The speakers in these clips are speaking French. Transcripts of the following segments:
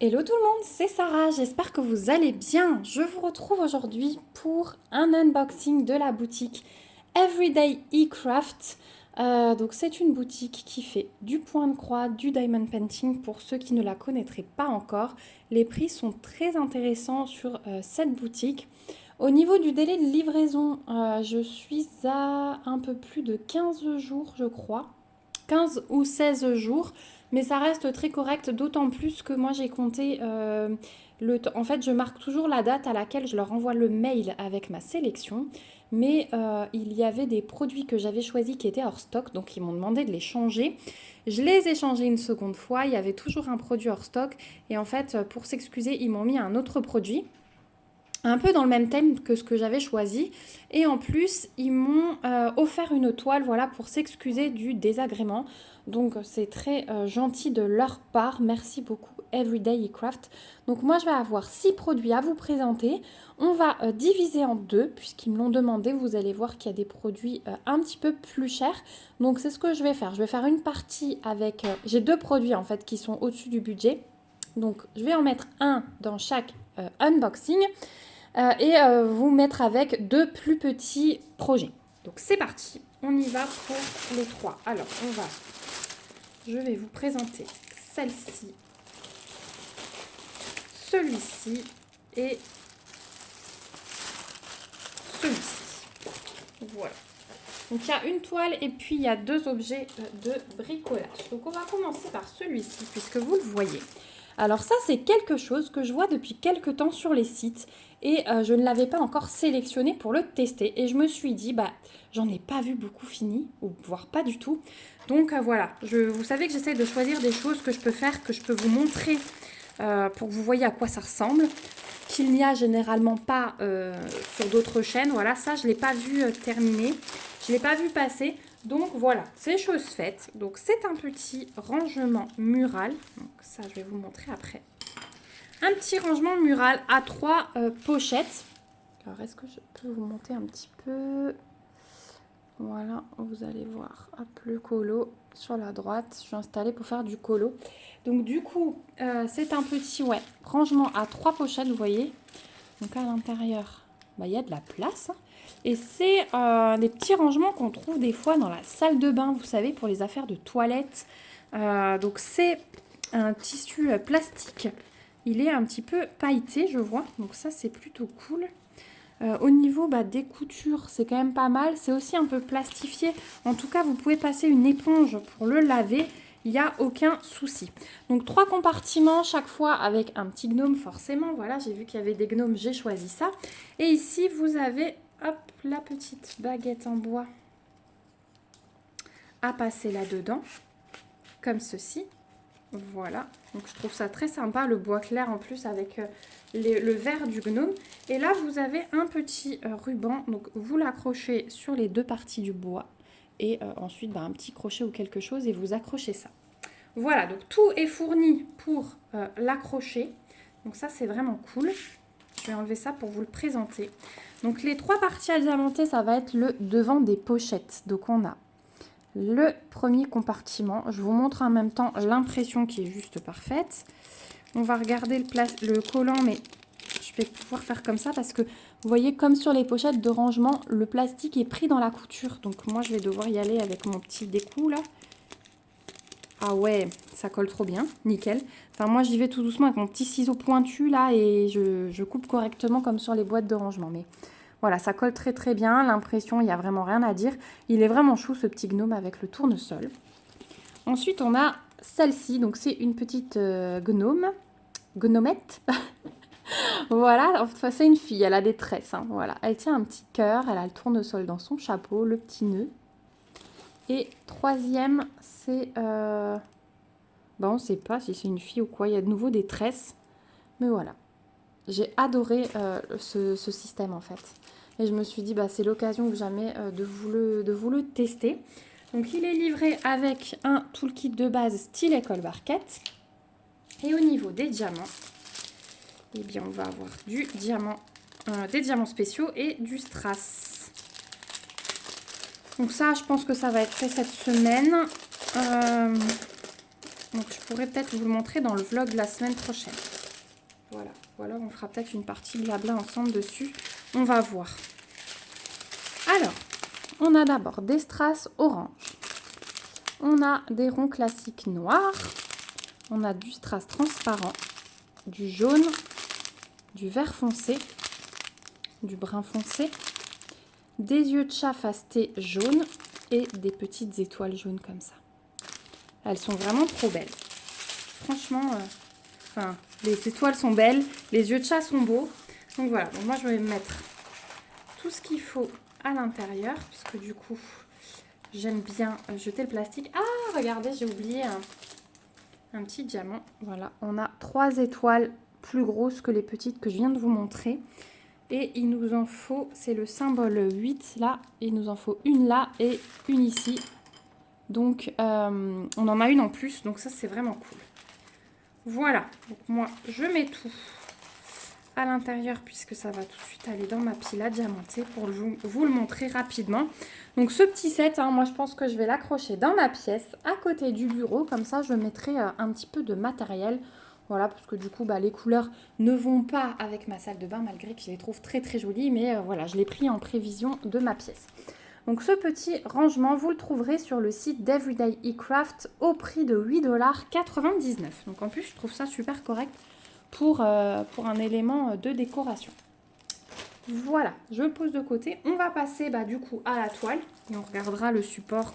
Hello tout le monde, c'est Sarah, j'espère que vous allez bien. Je vous retrouve aujourd'hui pour un unboxing de la boutique Everyday eCraft. Donc c'est une boutique qui fait du point de croix, du diamond painting pour ceux qui ne la connaîtraient pas encore. Les prix sont très intéressants sur cette boutique. Au niveau du délai de livraison, je suis à un peu plus de 15 jours je crois. 15 ou 16 jours, mais ça reste très correct, d'autant plus que moi j'ai compté le temps. En fait, je marque toujours la date à laquelle je leur envoie le mail avec ma sélection, mais il y avait des produits que j'avais choisis qui étaient hors stock, donc ils m'ont demandé de les changer. Je les ai changés une seconde fois, il y avait toujours un produit hors stock, et en fait, pour s'excuser, ils m'ont mis un autre produit un peu dans le même thème que ce que j'avais choisi. Et en plus, ils m'ont offert une toile, voilà, pour s'excuser du désagrément. Donc c'est très gentil de leur part. Merci beaucoup Everyday eCraft. Donc moi je vais avoir 6 produits à vous présenter. On va diviser en deux puisqu'ils me l'ont demandé. Vous allez voir qu'il y a des produits un petit peu plus chers. Donc c'est ce que je vais faire. Je vais faire une partie avec... j'ai deux produits en fait qui sont au-dessus du budget. Donc je vais en mettre un dans chaque unboxing et vous mettre avec deux plus petits projets. Donc c'est parti, on y va pour les trois. Alors je vais vous présenter celle-ci, celui-ci et celui-ci. Voilà. Donc il y a une toile et puis il y a deux objets de bricolage. Donc on va commencer par celui-ci puisque vous le voyez. Alors ça c'est quelque chose que je vois depuis quelques temps sur les sites et je ne l'avais pas encore sélectionné pour le tester. Et je me suis dit, bah j'en ai pas vu beaucoup fini, ou voire pas du tout. Donc voilà, vous savez que j'essaie de choisir des choses que je peux faire, que je peux vous montrer pour que vous voyez à quoi ça ressemble. Qu'il n'y a généralement pas sur d'autres chaînes. Voilà, ça je ne l'ai pas vu terminer. Je ne l'ai pas vu passer. Donc voilà, c'est chose faite. Donc c'est un petit rangement mural. Donc ça, je vais vous montrer après. Un petit rangement mural à trois pochettes. Alors, est-ce que je peux vous monter un petit peu? Voilà, vous allez voir. Hop, le colo sur la droite. Je suis installée pour faire du colo. Donc du coup, c'est un petit rangement à trois pochettes, vous voyez. Donc à l'intérieur, bah, y a de la place. Et c'est des petits rangements qu'on trouve des fois dans la salle de bain, vous savez, pour les affaires de toilette. Donc c'est un tissu plastique. Il est un petit peu pailleté, je vois. Donc ça, c'est plutôt cool. Au niveau des coutures, c'est quand même pas mal. C'est aussi un peu plastifié. En tout cas, vous pouvez passer une éponge pour le laver. Il n'y a aucun souci. Donc 3 compartiments chaque fois avec un petit gnome forcément. Voilà, j'ai vu qu'il y avait des gnomes, j'ai choisi ça. Et ici, vous avez hop, la petite baguette en bois à passer là-dedans. Comme ceci. Voilà, donc je trouve ça très sympa, le bois clair en plus avec le vert du gnome. Et là, vous avez un petit ruban, donc vous l'accrochez sur les deux parties du bois. Et ensuite, un petit crochet ou quelque chose et vous accrochez ça. Voilà, donc tout est fourni pour l'accrocher. Donc ça, c'est vraiment cool. Je vais enlever ça pour vous le présenter. Donc les trois parties à diamanter, ça va être le devant des pochettes. Donc on a le premier compartiment. Je vous montre en même temps l'impression qui est juste parfaite. On va regarder le collant, mais je vais pouvoir faire comme ça parce que vous voyez, comme sur les pochettes de rangement, le plastique est pris dans la couture. Donc moi, je vais devoir y aller avec mon petit décou là. Ah ouais, ça colle trop bien, nickel. Enfin, moi, j'y vais tout doucement avec mon petit ciseau pointu là et je coupe correctement comme sur les boîtes de rangement. Mais voilà, ça colle très très bien. L'impression, il n'y a vraiment rien à dire. Il est vraiment chou ce petit gnome avec le tournesol. Ensuite, on a celle-ci. Donc, c'est une petite gnomette. Voilà, enfin, c'est une fille. Elle a des tresses. Hein, voilà. Elle tient un petit cœur. Elle a le tournesol dans son chapeau, le petit nœud. Et troisième, c'est... on ne sait pas si c'est une fille ou quoi. Il y a de nouveau des tresses. Mais voilà. J'ai adoré ce système en fait. Et je me suis dit, c'est l'occasion que jamais de vous le tester. Donc il est livré avec un toolkit de base style école barquette. Et au niveau des diamants, eh bien on va avoir des diamants spéciaux et du strass. Donc ça, je pense que ça va être fait cette semaine. Donc je pourrais peut-être vous le montrer dans le vlog de la semaine prochaine. Voilà, ou alors on fera peut-être une partie blabla ensemble dessus. On va voir. Alors, on a d'abord des strass orange. On a des ronds classiques noirs. On a du strass transparent, du jaune, du vert foncé, du brun foncé, des yeux de chat fastés jaunes et des petites étoiles jaunes comme ça. Elles sont vraiment trop belles. Franchement, les étoiles sont belles, les yeux de chat sont beaux. Donc voilà, donc moi je vais mettre tout ce qu'il faut à l'intérieur, puisque du coup, j'aime bien jeter le plastique. Ah, regardez, j'ai oublié un petit diamant. Voilà, on a 3 étoiles plus grosses que les petites que je viens de vous montrer. Et il nous en faut, c'est le symbole 8 là, il nous en faut une là et une ici. Donc, on en a une en plus, donc ça c'est vraiment cool. Voilà, donc moi je mets tout à l'intérieur puisque ça va tout de suite aller dans ma pile à diamanter pour vous le montrer rapidement. Donc ce petit set, moi je pense que je vais l'accrocher dans ma pièce à côté du bureau, comme ça je mettrai un petit peu de matériel. Voilà, parce que du coup les couleurs ne vont pas avec ma salle de bain malgré que je les trouve très très jolies, mais voilà, je l'ai pris en prévision de ma pièce. Donc ce petit rangement, vous le trouverez sur le site d'Everyday eCraft au prix de 8,99 $. Donc en plus je trouve ça super correct pour un élément de décoration. Voilà, je le pose de côté. On va passer du coup à la toile et on regardera le support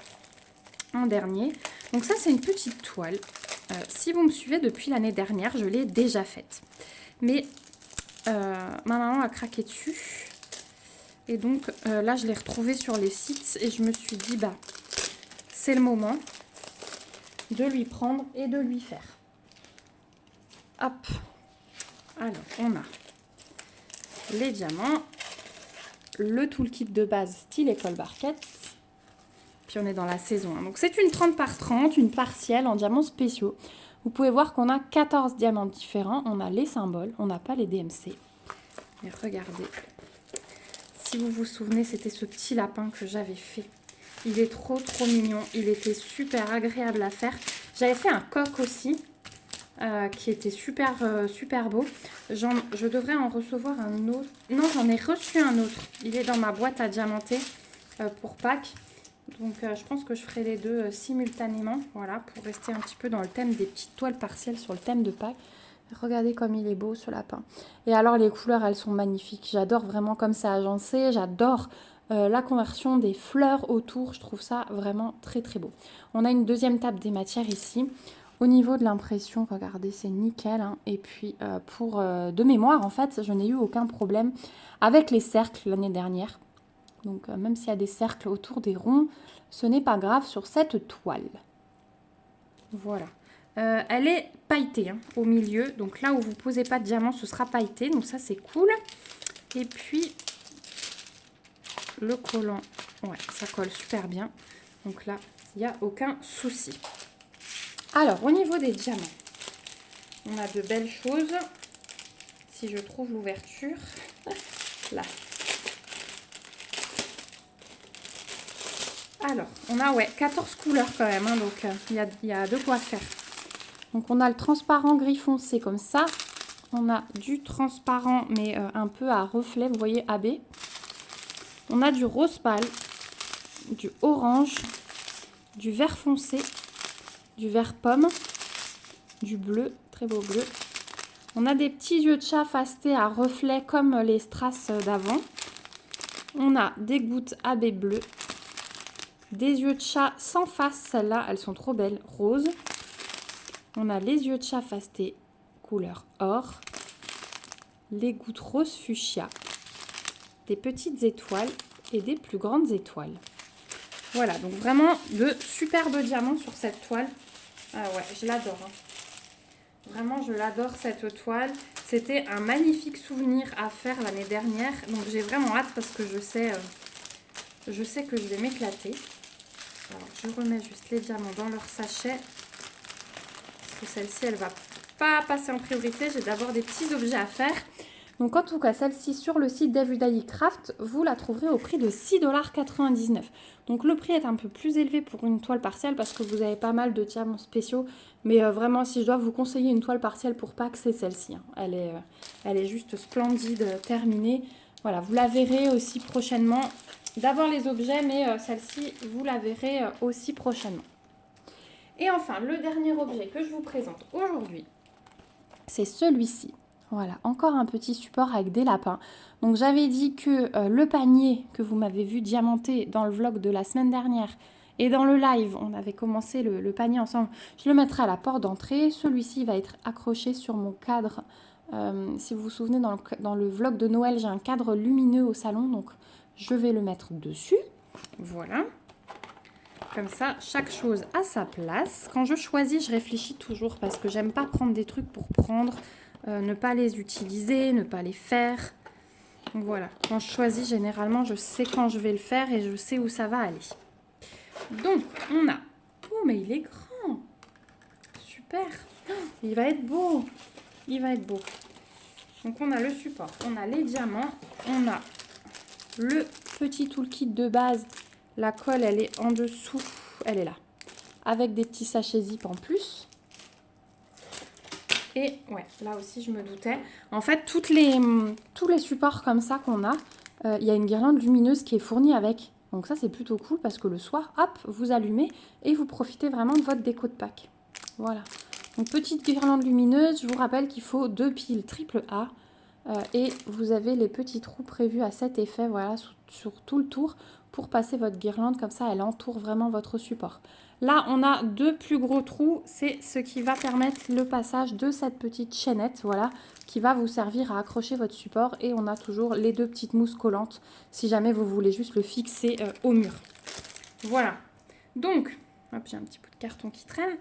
en dernier. Donc ça c'est une petite toile. Si vous me suivez depuis l'année dernière, je l'ai déjà faite. Mais ma maman a craqué dessus. Et donc là je l'ai retrouvée sur les sites et je me suis dit c'est le moment de lui prendre et de lui faire. Hop. Alors, on a les diamants, le toolkit de base style école barquette, puis on est dans la saison 1. Donc c'est une 30 par 30, une partielle en diamants spéciaux. Vous pouvez voir qu'on a 14 diamants différents, on a les symboles, on n'a pas les DMC. Et regardez, si vous vous souvenez, c'était ce petit lapin que j'avais fait. Il est trop mignon, il était super agréable à faire. J'avais fait un coq aussi. Qui était super beau. Je devrais en recevoir un autre. Non, j'en ai reçu un autre. Il est dans ma boîte à diamanter pour Pâques. Donc, je pense que je ferai les deux simultanément. Voilà, pour rester un petit peu dans le thème des petites toiles partielles sur le thème de Pâques. Regardez comme il est beau ce lapin. Et alors, les couleurs, elles sont magnifiques. J'adore vraiment comme c'est agencé. J'adore la conversion des fleurs autour. Je trouve ça vraiment très beau. On a une deuxième table des matières ici. Au niveau de l'impression, regardez, c'est nickel. Et puis, de mémoire, en fait, je n'ai eu aucun problème avec les cercles l'année dernière. Donc, même s'il y a des cercles autour des ronds, ce n'est pas grave sur cette toile. Voilà. Elle est pailletée au milieu. Donc, là où vous ne posez pas de diamant, ce sera pailleté. Donc, ça, c'est cool. Et puis, le collant, ouais, ça colle super bien. Donc là, il n'y a aucun souci. Alors, au niveau des diamants, on a de belles choses. Si je trouve l'ouverture, là. Alors, on a 14 couleurs quand même, donc il y a de quoi faire. Donc, on a le transparent gris foncé comme ça. On a du transparent, mais un peu à reflet, vous voyez, AB. On a du rose pâle, du orange, du vert foncé, du vert pomme, du bleu, très beau bleu. On a des petits yeux de chat fastés à reflet comme les strass d'avant. On a des gouttes AB bleu, des yeux de chat sans face, celles-là, elles sont trop belles, rose. On a les yeux de chat fastés couleur or, les gouttes rose fuchsia, des petites étoiles et des plus grandes étoiles. Voilà, donc vraiment de superbes diamants sur cette toile. Ah ouais, je l'adore. Vraiment, je l'adore cette toile. C'était un magnifique souvenir à faire l'année dernière. Donc j'ai vraiment hâte parce que je sais que je vais m'éclater. Alors je remets juste les diamants dans leur sachet. Parce que celle-ci, elle va pas passer en priorité. J'ai d'abord des petits objets à faire. Donc en tout cas, celle-ci sur le site d'Everyday Craft, vous la trouverez au prix de 6,99 $. Donc le prix est un peu plus élevé pour une toile partielle parce que vous avez pas mal de diamants spéciaux. Mais vraiment, si je dois vous conseiller une toile partielle pour Pâques, c'est celle-ci. Hein. Elle est juste splendide, terminée. Voilà, vous la verrez aussi prochainement. D'abord les objets, mais celle-ci, vous la verrez aussi prochainement. Et enfin, le dernier objet que je vous présente aujourd'hui, c'est celui-ci. Voilà, encore un petit support avec des lapins. Donc j'avais dit que le panier que vous m'avez vu diamanté dans le vlog de la semaine dernière et dans le live, on avait commencé le panier ensemble, je le mettrai à la porte d'entrée. Celui-ci va être accroché sur mon cadre. Si vous vous souvenez, dans le vlog de Noël, j'ai un cadre lumineux au salon, donc je vais le mettre dessus. Voilà. Comme ça, chaque chose à sa place. Quand je choisis, je réfléchis toujours parce que j'aime pas prendre des trucs pour prendre, ne pas les utiliser, ne pas les faire. Donc voilà, quand je choisis, généralement, je sais quand je vais le faire et je sais où ça va aller. Donc, on a... Oh, mais il est grand. Super. Oh, il va être beau. Il va être beau. Donc, on a le support, on a les diamants, on a le petit toolkit de base. La colle, elle est en dessous, elle est là. Avec des petits sachets zip en plus. Et ouais, là aussi, je me doutais. En fait, tous les supports comme ça qu'on a, il y a une guirlande lumineuse qui est fournie avec. Donc ça, c'est plutôt cool parce que le soir, hop, vous allumez et vous profitez vraiment de votre déco de Pâques. Voilà. Donc, petite guirlande lumineuse. Je vous rappelle qu'il faut 2 piles triple A. Et vous avez les petits trous prévus à cet effet, voilà, sur tout le tour pour passer votre guirlande. Comme ça, elle entoure vraiment votre support. Là, on a 2 plus gros trous. C'est ce qui va permettre le passage de cette petite chaînette, voilà, qui va vous servir à accrocher votre support. Et on a toujours les 2 petites mousses collantes si jamais vous voulez juste le fixer au mur. Voilà. Donc, hop, j'ai un petit bout de carton qui traîne.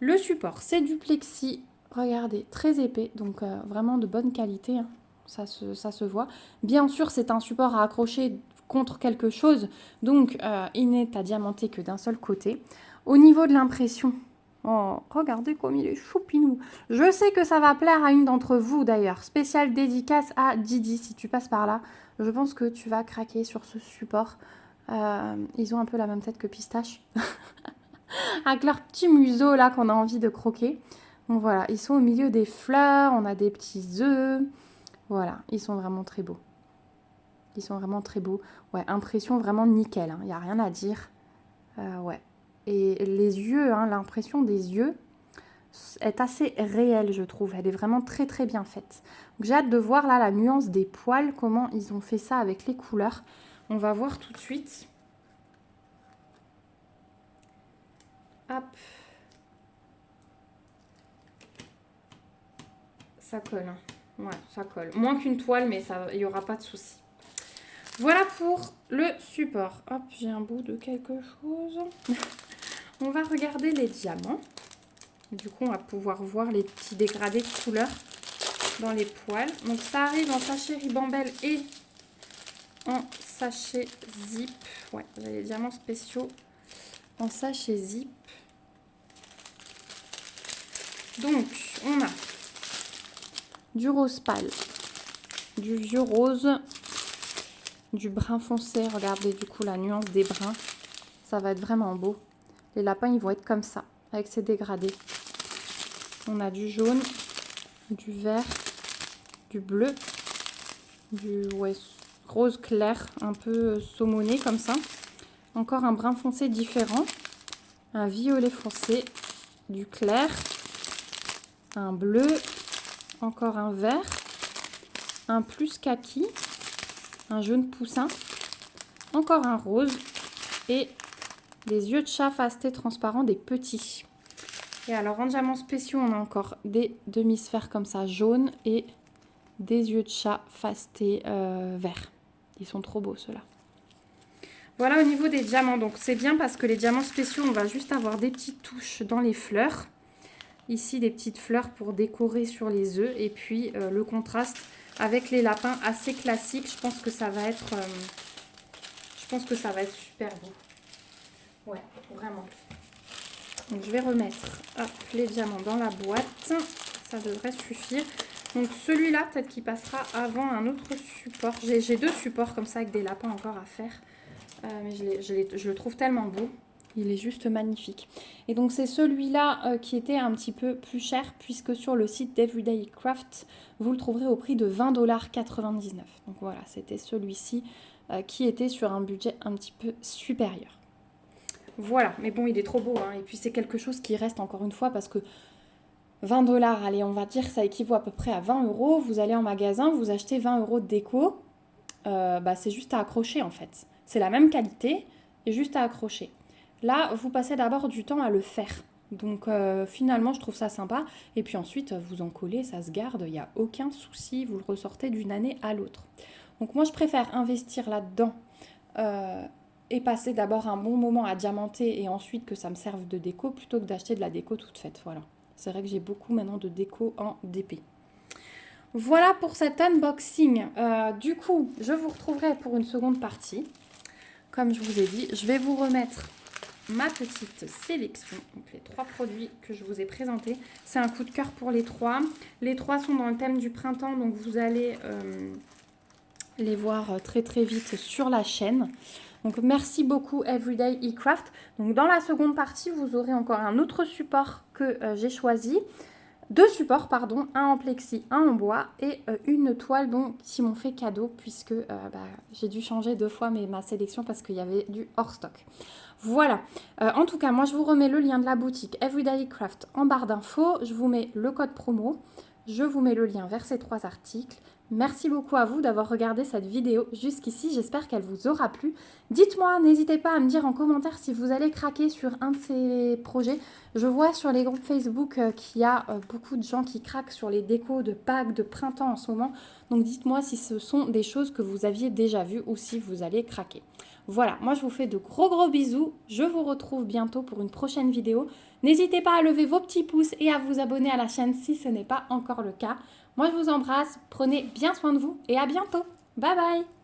Le support, c'est du plexi. Regardez, très épais, donc vraiment de bonne qualité, hein. Ça se voit. Bien sûr, c'est un support à accrocher contre quelque chose, donc il n'est à diamanter que d'un seul côté. Au niveau de l'impression, oh, regardez comme il est choupinou. Je sais que ça va plaire à une d'entre vous d'ailleurs. Spéciale dédicace à Didi, si tu passes par là. Je pense que tu vas craquer sur ce support. Ils ont un peu la même tête que Pistache. Avec leur petit museau là qu'on a envie de croquer. Donc voilà, ils sont au milieu des fleurs, on a des petits œufs. Voilà, ils sont vraiment très beaux. Ils sont vraiment très beaux. Ouais, impression vraiment nickel, hein, y a rien à dire. Ouais. Et les yeux, hein, l'impression des yeux est assez réelle, je trouve. Elle est vraiment très très bien faite. Donc j'ai hâte de voir là la nuance des poils, comment ils ont fait ça avec les couleurs. On va voir tout de suite. Hop. Ça colle. Hein. Ouais, ça colle. Moins qu'une toile, mais il n'y aura pas de souci. Voilà pour le support. Hop, j'ai un bout de quelque chose. On va regarder les diamants. Du coup, on va pouvoir voir les petits dégradés de couleurs dans les poils. Donc, ça arrive en sachet ribambelle et en sachet zip. Ouais, vous avez les diamants spéciaux en sachet zip. Donc, on a du rose pâle, du vieux rose, du brun foncé. Regardez du coup la nuance des bruns. Ça va être vraiment beau. Les lapins, ils vont être comme ça, avec ces dégradés. On a du jaune, du vert, du bleu, du rose clair, un peu saumoné comme ça. Encore un brun foncé différent, un violet foncé, du clair, un bleu, encore un vert, un plus kaki, un jaune poussin, encore un rose et des yeux de chat fastés transparents, des petits. Et alors en diamants spéciaux, on a encore des demi-sphères comme ça, jaunes et des yeux de chat fastés verts. Ils sont trop beaux ceux-là. Voilà au niveau des diamants. Donc c'est bien parce que les diamants spéciaux, on va juste avoir des petites touches dans les fleurs. Ici, des petites fleurs pour décorer sur les œufs. Et puis, le contraste avec les lapins assez classique. Je pense que ça va être, super beau. Ouais, vraiment. Donc, je vais remettre les diamants dans la boîte. Ça devrait suffire. Donc celui-là, peut-être qu'il passera avant un autre support. J'ai 2 supports comme ça avec des lapins encore à faire. Mais je le trouve tellement beau. Il est juste magnifique. Et donc c'est celui-là qui était un petit peu plus cher, puisque sur le site d'Everyday Craft, vous le trouverez au prix de 20,99 $. Donc voilà, c'était celui-ci qui était sur un budget un petit peu supérieur. Voilà, mais bon, il est trop beau, hein. Et puis c'est quelque chose qui reste encore une fois, parce que 20 $, allez, on va dire ça équivaut à peu près à 20 €. Vous allez en magasin, vous achetez 20 € de déco, c'est juste à accrocher en fait. C'est la même qualité et juste à accrocher. Là, vous passez d'abord du temps à le faire. Donc finalement, je trouve ça sympa. Et puis ensuite, vous en collez, ça se garde, il n'y a aucun souci, vous le ressortez d'une année à l'autre. Donc moi, je préfère investir là-dedans et passer d'abord un bon moment à diamanter et ensuite que ça me serve de déco plutôt que d'acheter de la déco toute faite. Voilà. C'est vrai que j'ai beaucoup maintenant de déco en DP. Voilà pour cet unboxing. Du coup, je vous retrouverai pour une seconde partie. Comme je vous ai dit, je vais vous remettre ma petite sélection. Donc les 3 produits que je vous ai présentés. C'est un coup de cœur pour les 3. Les 3 sont dans le thème du printemps, donc vous allez les voir très très vite sur la chaîne. Donc merci beaucoup Everyday eCraft. Donc dans la seconde partie, vous aurez encore un autre support que j'ai choisi. 2 supports, pardon, un en plexi, un en bois et une toile qui m'ont fait cadeau puisque j'ai dû changer 2 fois ma sélection parce qu'il y avait du hors stock. Voilà, en tout cas, moi je vous remets le lien de la boutique Everyday Craft en barre d'infos. Je vous mets le code promo, je vous mets le lien vers ces 3 articles. Merci beaucoup à vous d'avoir regardé cette vidéo jusqu'ici, j'espère qu'elle vous aura plu. Dites-moi, n'hésitez pas à me dire en commentaire si vous allez craquer sur un de ces projets. Je vois sur les groupes Facebook qu'il y a beaucoup de gens qui craquent sur les décos de Pâques, de printemps en ce moment. Donc dites-moi si ce sont des choses que vous aviez déjà vues ou si vous allez craquer. Voilà, moi je vous fais de gros bisous. Je vous retrouve bientôt pour une prochaine vidéo. N'hésitez pas à lever vos petits pouces et à vous abonner à la chaîne si ce n'est pas encore le cas. Moi je vous embrasse, prenez bien soin de vous et à bientôt. Bye bye.